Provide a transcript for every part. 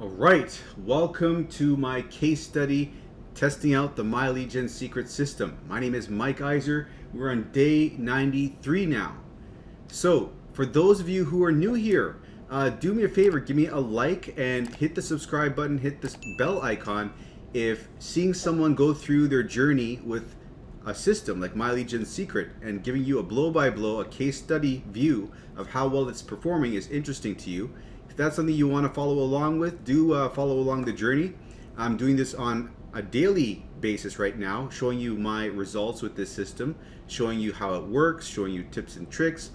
All right, welcome to my case study testing out the My Lead Gen secret system. My name is Mike Iser. We're on day 93 now. So, for those of you who are new here, do me a favor, give me a like and hit the subscribe button, hit this bell icon if seeing someone go through their journey with a system like My Lead Gen Secret and giving you a blow-by-blow, a case study view of how well it's performing is interesting to you. If that's something you want to follow along with, do follow along the journey. I'm doing this on a daily basis right now, showing you my results with this system, showing you how it works, showing you tips and tricks,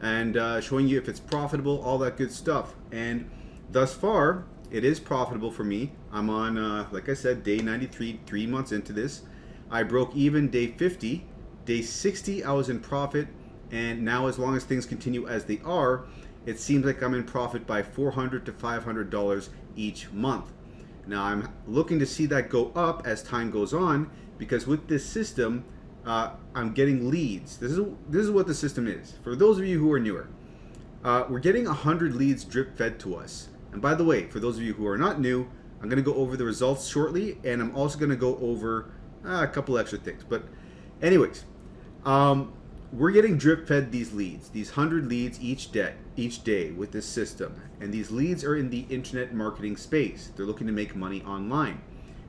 and showing you if it's profitable, all that good stuff. And thus far, it is profitable for me. I'm on, like I said, day 93, 3 months into this. I broke even day 50. Day 60, I was in profit. And now, as long as things continue as they are, it seems like I'm in profit by $400 to $500 each month. Now, I'm looking to see that go up as time goes on, because with this system, I'm getting leads. This is what the system is. For those of you who are newer, we're getting 100 leads drip fed to us. And by the way, for those of you who are not new, I'm going to go over the results shortly, and I'm also going to go over a couple extra things. But anyways, we're getting drip fed these leads, these 100 leads each day with this system. And these leads are in the internet marketing space. They're looking to make money online.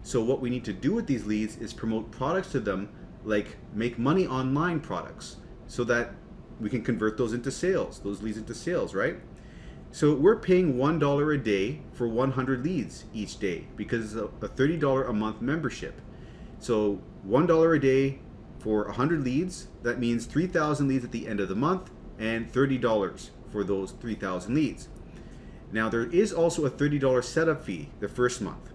So what we need to do with these leads is promote products to them, like make money online products, so that we can convert those into sales, those leads into sales, right? So we're paying $1 a day for 100 leads each day because it's a $30 a month membership. So $1 a day for 100 leads, that means 3,000 leads at the end of the month and $30 for those 3,000 leads. Now there is also a $30 setup fee the first month.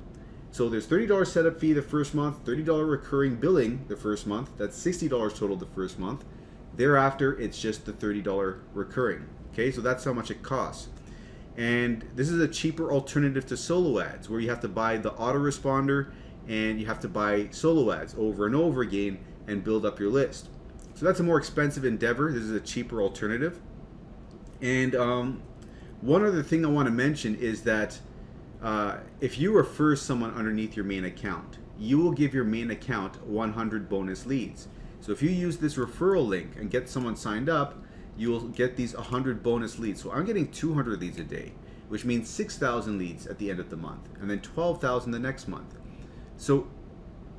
So there's $30 setup fee the first month, $30 recurring billing the first month, that's $60 total the first month. Thereafter, it's just the $30 recurring. Okay, so that's how much it costs. And this is a cheaper alternative to solo ads, where you have to buy the autoresponder and you have to buy solo ads over and over again and build up your list. So that's a more expensive endeavor. This is a cheaper alternative. And one other thing I want to mention is that if you refer someone underneath your main account, you will give your main account 100 bonus leads. So if you use this referral link and get someone signed up, you will get these 100 bonus leads. So I'm getting 200 leads a day, which means 6,000 leads at the end of the month, and then 12,000 the next month. So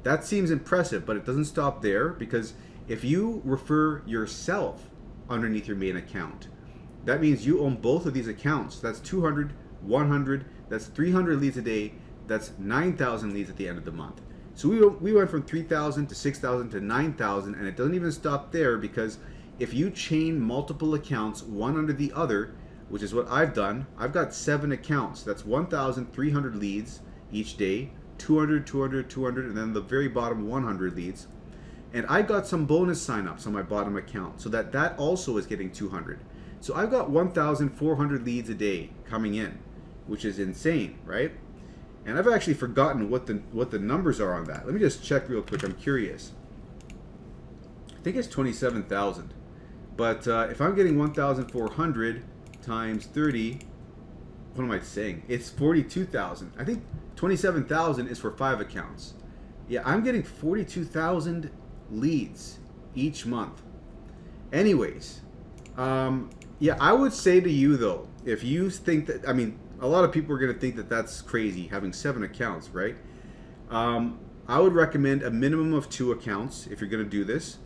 that seems impressive, but it doesn't stop there, because if you refer yourself underneath your main account, that means you own both of these accounts. That's 200, 100, that's 300 leads a day, that's 9,000 leads at the end of the month. So we went from 3,000 to 6,000 to 9,000, and it doesn't even stop there, because if you chain multiple accounts one under the other, which is what I've done, I've got 7 accounts. That's 1,300 leads each day, 200, 200, 200, and then the very bottom 100 leads. And I got some bonus signups on my bottom account, so that also is getting 200. So I've got 1,400 leads a day coming in, which is insane, right? And I've actually forgotten what the numbers are on that. Let me just check real quick. I'm curious. I think it's 27,000. But if I'm getting 1,400 times 30, what am I saying? It's 42,000. I think 27,000 is for 5 accounts. Yeah, I'm getting 42,000 leads each month. Anyways, yeah, I would say to you though, if you think that, I mean, a lot of people are going to think that that's crazy, having 7 accounts, right? I would recommend a minimum of 2 accounts if you're going to do this.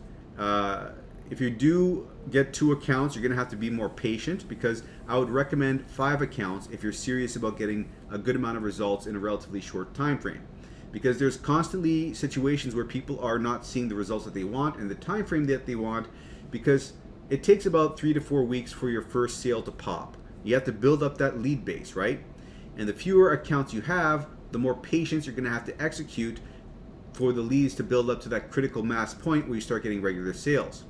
If you do get 2 accounts, you're going to have to be more patient, because I would recommend 5 accounts if you're serious about getting a good amount of results in a relatively short time frame. Because there's constantly situations where people are not seeing the results that they want and the time frame that they want, because it takes about 3 to 4 weeks for your first sale to pop. You have to build up that lead base, right? And the fewer accounts you have, the more patience you're going to have to execute for the leads to build up to that critical mass point where you start getting regular sales.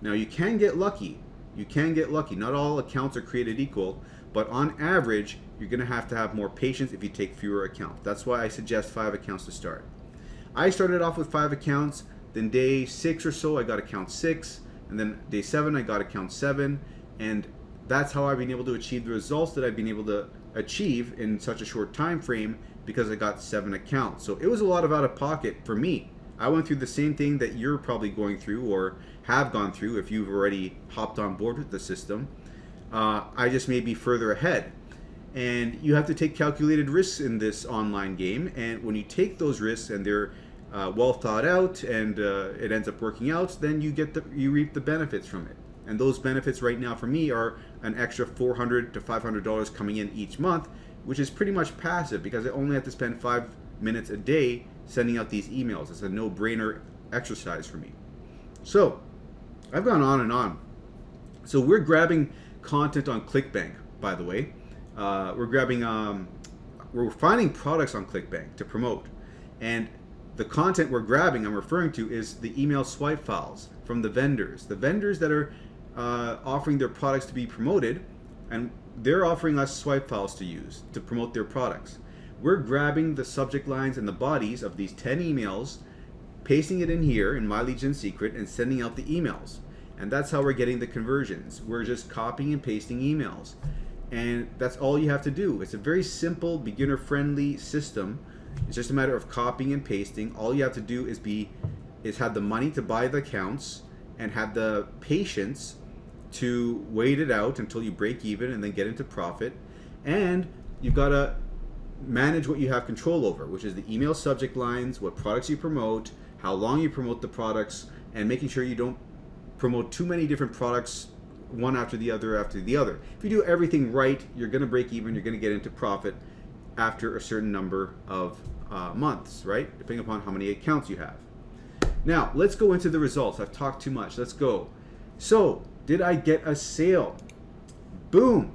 Now, you can get lucky. You can get lucky. Not all accounts are created equal, but on average, you're going to have more patience if you take fewer accounts. That's why I suggest 5 accounts to start. I started off with 5 accounts. Then day 6 or so, I got account 6. And then day 7, I got account 7. And that's how I've been able to achieve the results that I've been able to achieve in such a short time frame because I got 7 accounts. So it was a lot of out of pocket for me. I went through the same thing that you're probably going through or have gone through if you've already hopped on board with the system. I just may be further ahead. And you have to take calculated risks in this online game. And when you take those risks and they're well thought out and it ends up working out, then you reap the benefits from it. And those benefits right now for me are an extra $400 to $500 coming in each month, which is pretty much passive because I only have to spend 5 minutes a day sending out these emails. It's a no-brainer exercise for me. So I've gone on and on. So we're grabbing content on Clickbank, by the way. We're finding products on Clickbank to promote. And the content we're grabbing, I'm referring to, is the email swipe files from the vendors. The vendors that are offering their products to be promoted, and they're offering us swipe files to use to promote their products. We're grabbing the subject lines and the bodies of these 10 emails, pasting it in here in My Lead Gen Secret, and sending out the emails. And that's how we're getting the conversions. We're just copying and pasting emails. And that's all you have to do. It's a very simple, beginner-friendly system. It's just a matter of copying and pasting. All you have to do is have the money to buy the accounts and have the patience to wait it out until you break even and then get into profit. And you've got to manage what you have control over, which is the email subject lines, what products you promote, how long you promote the products, and making sure you don't promote too many different products one after the other after the other. If you do everything right, you're going to break even, you're going to get into profit after a certain number of months, right? Depending upon how many accounts you have. Now, let's go into the results. I've talked too much. Let's go. So, did I get a sale? Boom.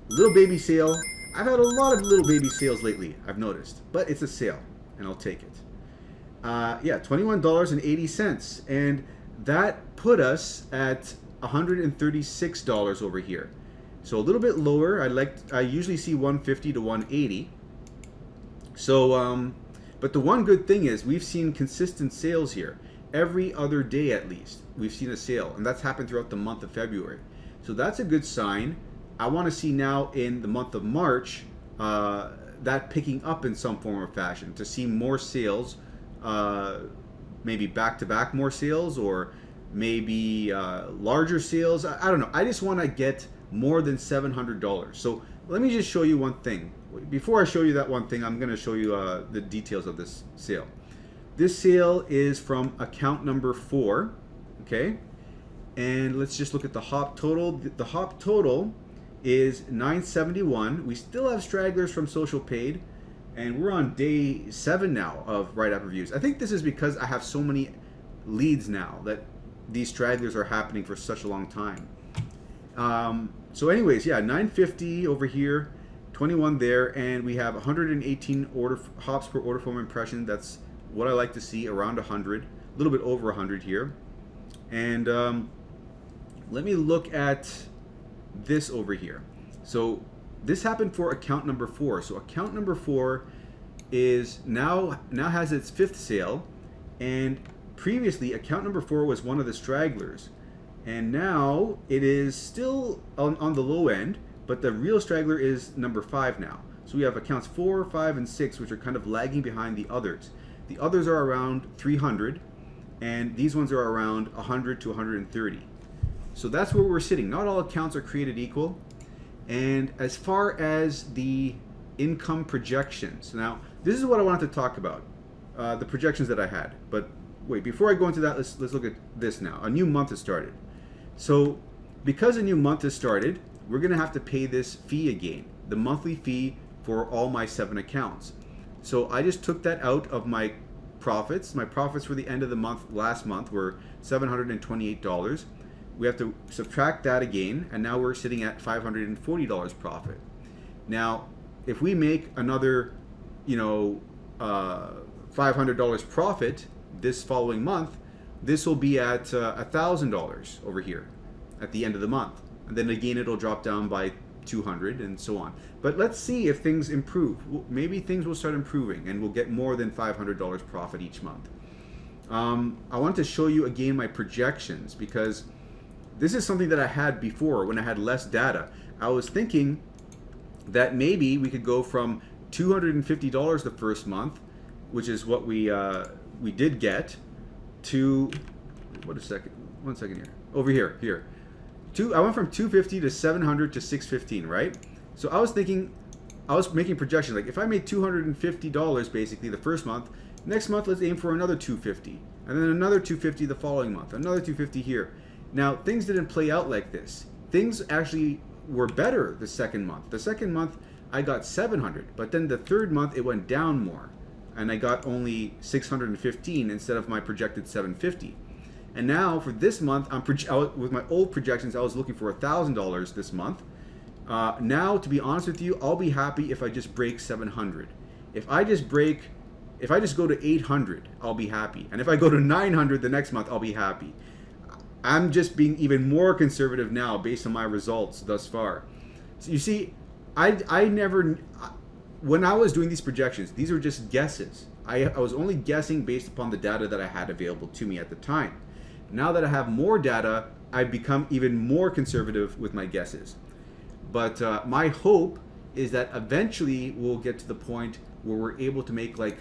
Little baby sale. I've had a lot of little baby sales lately, I've noticed. But it's a sale, and I'll take it. Yeah, $21.80. And that put us at $136 over here. So a little bit lower. I usually see 150 to 180. So, but the one good thing is we've seen consistent sales here. Every other day at least, we've seen a sale. And that's happened throughout the month of February. So that's a good sign. I want to see now in the month of March that picking up in some form or fashion, to see more sales, maybe back-to-back more sales, or maybe larger sales. I don't know. I just want to get more than $700. So let me just show you one thing. Before I show you that one thing, I'm going to show you the details of this sale. This sale is from account number 4, okay? And let's just look at the hop total. The hop total is 971. We still have stragglers from social paid, and we're on day 7 now of write-up reviews. I think this is because I have so many leads now that these stragglers are happening for such a long time. So anyways, yeah, 950 over here, 21 there, and we have 118 hops per order form impression. That's what I like to see, around 100, a little bit over 100 here. And let me look at this over here. So this happened for account number 4. So account number 4 is now has its 5th sale, and previously account number 4 was one of the stragglers, and now it is still on the low end, but the real straggler is number 5 now. So we have accounts 4, 5, and 6, which are kind of lagging behind the others. The others are around 300, and these ones are around 100 to 130. So that's where we're sitting. Not all accounts are created equal. And as far as the income projections, now this is what I wanted to talk about, the projections that I had. But wait, before I go into that, let's look at this now. A new month has started. So because a new month has started, we're going to have to pay this fee again, the monthly fee for all my 7 accounts. So I just took that out of my profits. My profits for the end of the month last month were $728. We have to subtract that again, and now we're sitting at $540 profit. Now, if we make another, $500 profit this following month, this will be at $1,000 over here at the end of the month. And then again, it'll drop down by 200 and so on. But let's see if things improve. Maybe things will start improving and we'll get more than $500 profit each month. I want to show you again my projections, because this is something that I had before when I had less data. I was thinking that maybe we could go from $250 the first month, which is what we did get, to one second here. Over here. I went from 250 to 700 to 615, right? So I was making projections, like if I made $250 basically the first month, next month let's aim for another 250, and then another 250 the following month, another 250 here. Now things didn't play out like this. Things actually were better the second month. The second month I got 700, but then the third month it went down more, and I got only 615 instead of my projected 750. And now for this month, with my old projections, I was looking for $1,000 this month. Now, to be honest with you, I'll be happy if I just break 700. If I just go to 800, I'll be happy. And if I go to 900 the next month, I'll be happy. I'm just being even more conservative now based on my results thus far. So you see, when I was doing these projections, these were just guesses. I was only guessing based upon the data that I had available to me at the time. Now that I have more data, I've become even more conservative with my guesses. But my hope is that eventually we'll get to the point where we're able to make like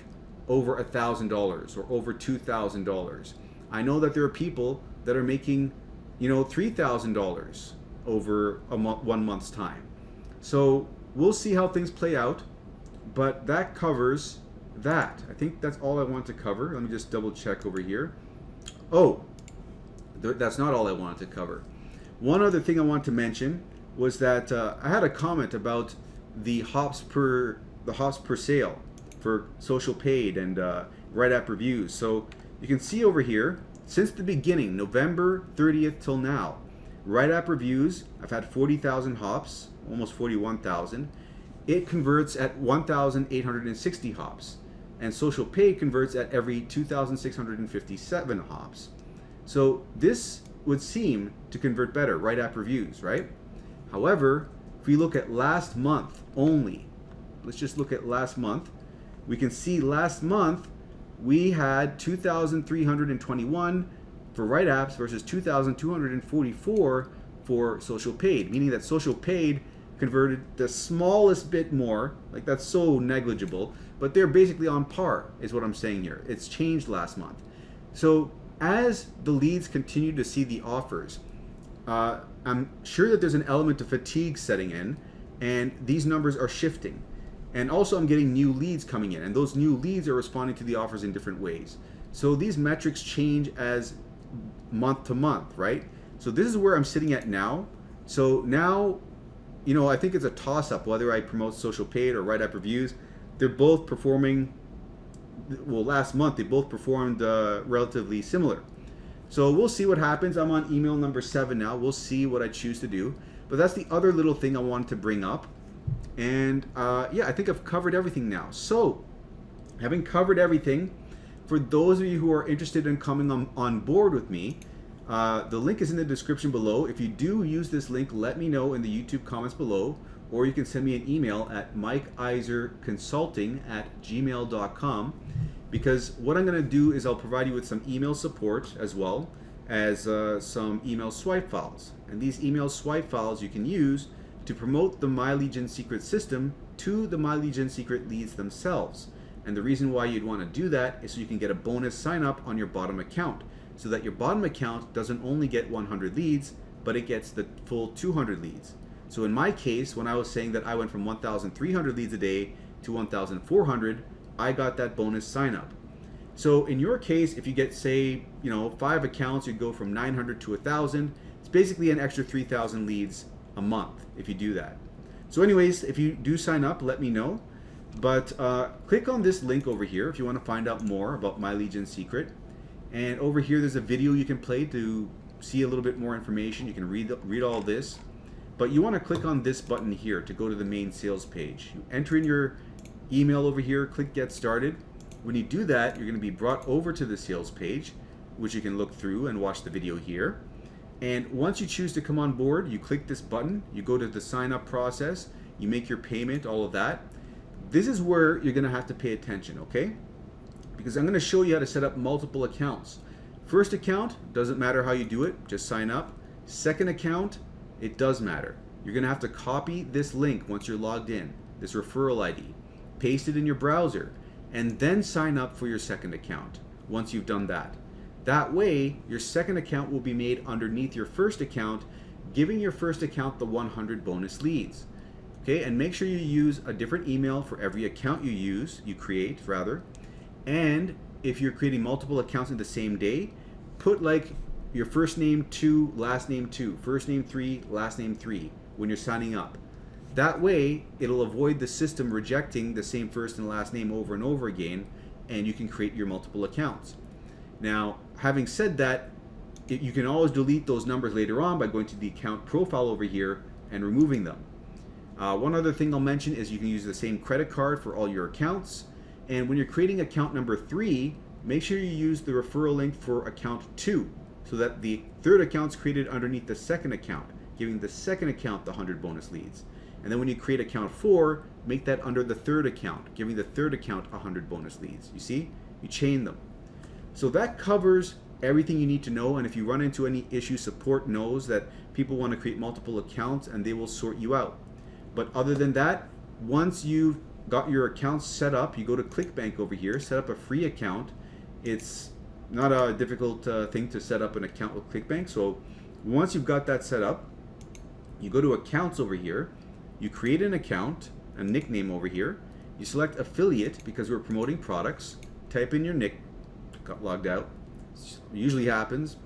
over $1,000 or over $2,000. I know that there are people that are making, $3,000 over 1 month's time. So we'll see how things play out, but that covers that. I think that's all I want to cover. Let me just double check over here. Oh, that's not all I wanted to cover. One other thing I want to mention was that I had a comment about the hops per sale for social paid and write-app reviews. So you can see over here, since the beginning, November 30th till now, write-app reviews, I've had 40,000 hops, almost 41,000. It converts at 1,860 hops, and social paid converts at every 2,657 hops. So this would seem to convert better, write-app reviews, right? However, if we look at last month only, let's just look at last month, we can see last month we had 2,321 for write-apps versus 2,244 for social paid, meaning that social paid converted the smallest bit more, like that's so negligible, but they're basically on par is what I'm saying here. It's changed last month. So as the leads continue to see the offers, I'm sure that there's an element of fatigue setting in, and these numbers are shifting. And also I'm getting new leads coming in, and those new leads are responding to the offers in different ways. So these metrics change as month to month, right? So this is where I'm sitting at now. So now, I think it's a toss-up whether I promote social paid or write-up reviews. They're both performing, well, last month they both performed relatively similar. So we'll see what happens. I'm on email number 7 now. We'll see what I choose to do. But that's the other little thing I wanted to bring up. And yeah, I think I've covered everything now. So having covered everything, for those of you who are interested in coming on board with me, the link is in the description below. If you do use this link, let me know in the YouTube comments below, or you can send me an email at mikeiserconsulting@gmail.com, because what I'm going to do is I'll provide you with some email support as well as some email swipe files. And these email swipe files you can use to promote the My Legion Secret system to the My Legion Secret leads themselves. And the reason why you'd want to do that is so you can get a bonus sign up on your bottom account, so that your bottom account doesn't only get 100 leads, but it gets the full 200 leads. So in my case, when I was saying that I went from 1,300 leads a day to 1,400, I got that bonus sign up. So in your case, if you get, say, 5 accounts, you'd go from 900 to 1,000. It's basically an extra 3,000 leads a month if you do that. So anyways, if you do sign up, let me know. But click on this link over here if you want to find out more about My Legion Secret. And over here, there's a video you can play to see a little bit more information. You can read all this. But you want to click on this button here to go to the main sales page. You enter in your email over here, click Get Started. When you do that, you're going to be brought over to the sales page, which you can look through and watch the video here. And once you choose to come on board, you click this button, you go to the sign up process, you make your payment, all of that. This is where you're going to have to pay attention, okay? Because I'm going to show you how to set up multiple accounts. First account, doesn't matter how you do it, just sign up. Second account, it does matter. you're going to have to copy this link once you're logged in, this referral ID, paste it in your browser, and then sign up for your second account once you've done that. That way, your second account will be made underneath your first account, giving your first account the 100 bonus leads. Okay, and make sure you use a different email for every account you create. And if you're creating multiple accounts in the same day, put like your first name 2, last name 2, first name 3, last name 3 when you're signing up. That way, it'll avoid the system rejecting the same first and last name over and over again, and you can create your multiple accounts. Now, having said that, you can always delete those numbers later on by going to the account profile over here and removing them. One other thing I'll mention is you can use the same credit card for all your accounts. And when you're creating account number 3, make sure you use the referral link for account 2 so that the third account's created underneath the second account, giving the second account the 100 bonus leads. And then when you create account 4, make that under the third account, giving the third account 100 bonus leads. You see? You chain them. So that covers everything you need to know, and if you run into any issue, support knows that people want to create multiple accounts and they will sort you out. But other than that, once you've got your accounts set up, you go to Clickbank over here, set up a free account. It's not a difficult thing to set up an account with Clickbank. So once you've got that set up, you go to accounts over here, you create an account, a nickname over here, you select affiliate because we're promoting products, type in your nick, got logged out, usually happens.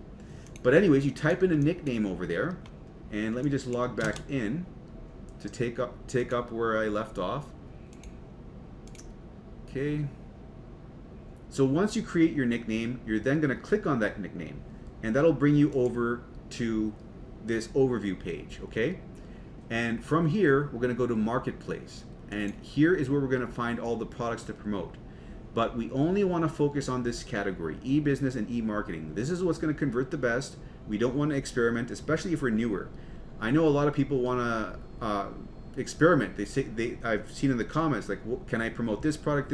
But anyways, you type in a nickname over there, and let me just log back in to take up where I left off. Okay. So once you create your nickname, you're then going to click on that nickname, and that'll bring you over to this overview page, okay? And from here, we're going to go to Marketplace, and here is where we're going to find all the products to promote. But we only want to focus on this category, e-business and e-marketing. This is what's going to convert the best. We don't want to experiment, especially if we're newer. I know a lot of people want to experiment. I've seen in the comments like, well, can I promote this product,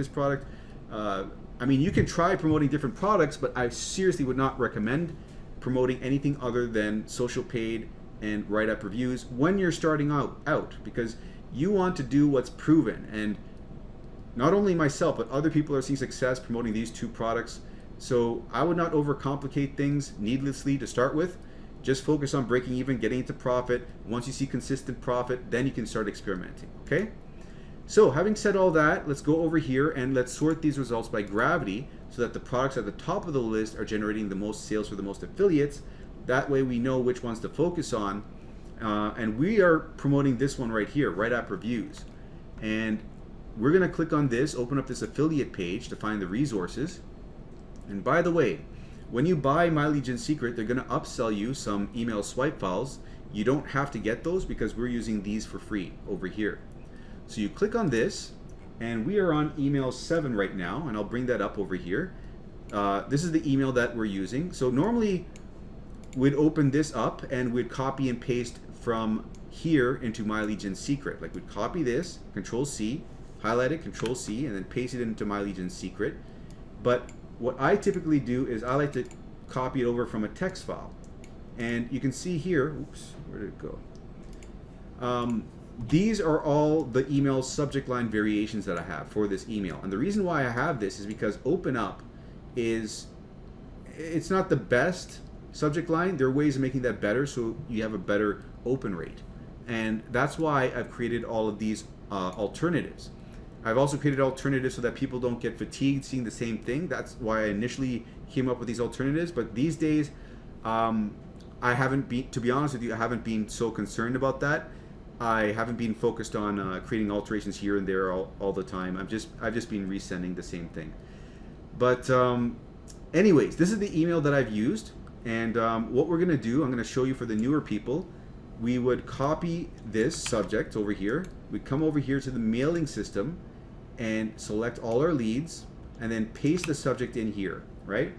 I mean, you can try promoting different products, but I seriously would not recommend promoting anything other than social paid and write-up reviews when you're starting out, because you want to do what's proven. And not only myself, but other people are seeing success promoting these two products. So I would not overcomplicate things needlessly to start with. Just focus on breaking even, getting into profit. Once you see consistent profit, then you can start experimenting, okay? So having said all that, let's go over here and let's sort these results by gravity so that the products at the top of the list are generating the most sales for the most affiliates. That way we know which ones to focus on. And we are promoting this one right here, write-up reviews. And we're going to click on this, open up this affiliate page to find the resources. And by the way, when you buy My Legion Secret, they're going to upsell you some email swipe files. You don't have to get those because we're using these for free over here. So you click on this, and we are on email 7 right now, and I'll bring that up over here. This is the email that we're using. So normally we'd open this up and we'd copy and paste from here into My Legion Secret. Like we'd copy this, Control C, highlight it, Control C, and then paste it into My Legion Secret. But what I typically do is I like to copy it over from a text file. And you can see here, oops, where did it go? These are all the email subject line variations that I have for this email. And the reason why I have this is because open up it's not the best subject line. There are ways of making that better so you have a better open rate. And that's why I've created all of these alternatives. I've also created alternatives so that people don't get fatigued seeing the same thing. That's why I initially came up with these alternatives. But these days, I haven't been, to be honest with you, I haven't been so concerned about that. I haven't been focused on creating alterations here and there all the time. I've just been resending the same thing. But anyways, this is the email that I've used. And what we're going to do, I'm going to show you for the newer people. We would copy this subject over here. We'd come over here to the mailing system and select all our leads and then paste the subject in here, right?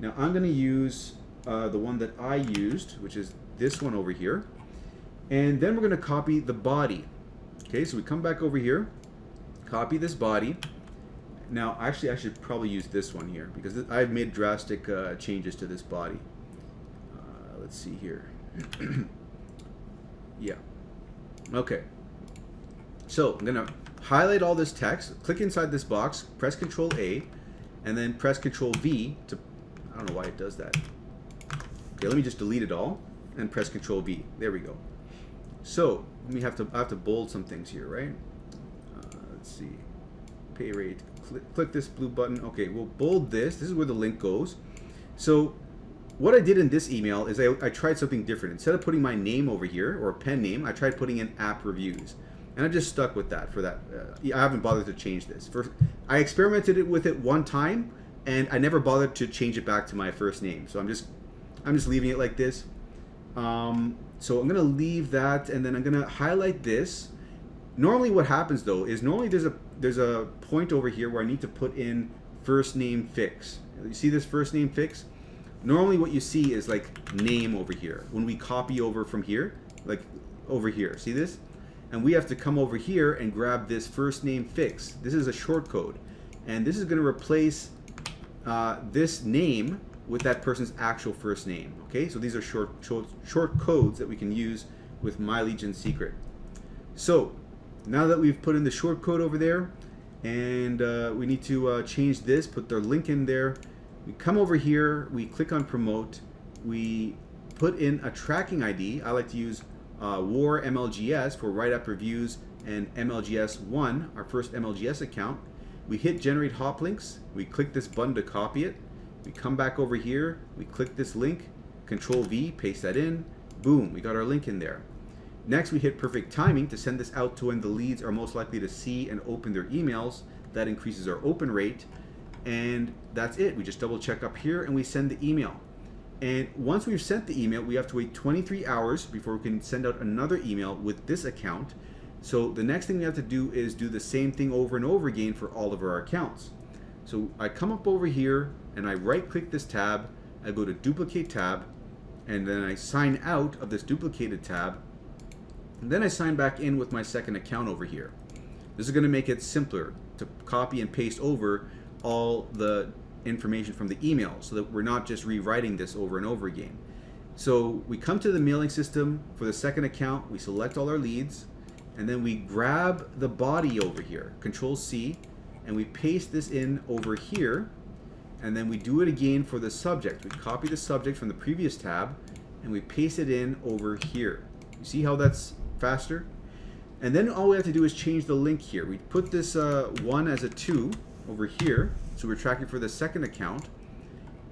Now I'm going to use the one that I used, which is this one over here. And then we're going to copy the body. Okay, so we come back over here, copy this body. Now, actually, I should probably use this one here because I've made drastic changes to this body. Let's see here. Yeah. Okay. So I'm gonna highlight all this text, click inside this box, press Control A, and then press Control V to, I don't know why it does that. Okay, let me just delete it all and press Control V. There we go. So I have to bold some things here, right? Let's see, pay rate. Click this blue button. Okay, we'll bold this. This is where the link goes. So what I did in this email is I tried something different. Instead of putting my name over here or a pen name, I tried putting in app reviews. And I just stuck with that for that. I haven't bothered to change this. First, I experimented with it one time, and I never bothered to change it back to my first name. So I'm just leaving it like this. So I'm gonna leave that, and then I'm gonna highlight this. Normally, what happens though is normally there's a point over here where I need to put in first name fix. You see this first name fix? Normally, what you see is like name over here. When we copy over from here, like over here, see this? And we have to come over here and grab this first name fix. This is a short code, and this is going to replace this name with that person's actual first name. Okay, so these are short codes that we can use with MyLegion Secret. So now that we've put in the short code over there, and we need to change this, put the link in there. We come over here, we click on promote, we put in a tracking ID. I like to use War MLGS for write-up reviews and MLGS1, our first MLGS account. We hit generate hop links, we click this button to copy it, we come back over here, we click this link, Control V, paste that in, boom, we got our link in there. Next we hit perfect timing to send this out to when the leads are most likely to see and open their emails. That increases our open rate, and that's it. We just double check up here and we send the email. And once we've sent the email, we have to wait 23 hours before we can send out another email with this account. So the next thing we have to do is do the same thing over and over again for all of our accounts. So I come up over here and I right click this tab, I go to duplicate tab, and then I sign out of this duplicated tab, and then I sign back in with my second account over here. This is going to make it simpler to copy and paste over all the information from the email so that we're not just rewriting this over and over again. So we come to the mailing system for the second account, we select all our leads, and then we grab the body over here, Control C, and we paste this in over here, and then we do it again for the subject. We copy the subject from the previous tab and we paste it in over here. You see how that's faster? And then all we have to do is change the link here. We put this 1 as a 2 over here, so we're tracking for the second account,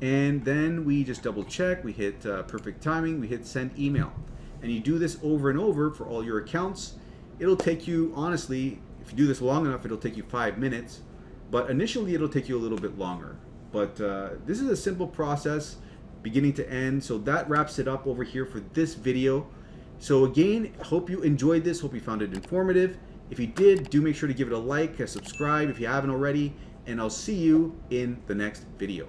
and then we just double check, we hit perfect timing, we hit send email, and you do this over and over for all your accounts. It'll take you, honestly, if you do this long enough, it'll take you 5 minutes, but initially it'll take you a little bit longer. But this is a simple process beginning to end. So that wraps it up over here for this video. So again, hope you enjoyed this, hope you found it informative. If you did, do make sure to give it a like, a subscribe if you haven't already, and I'll see you in the next video.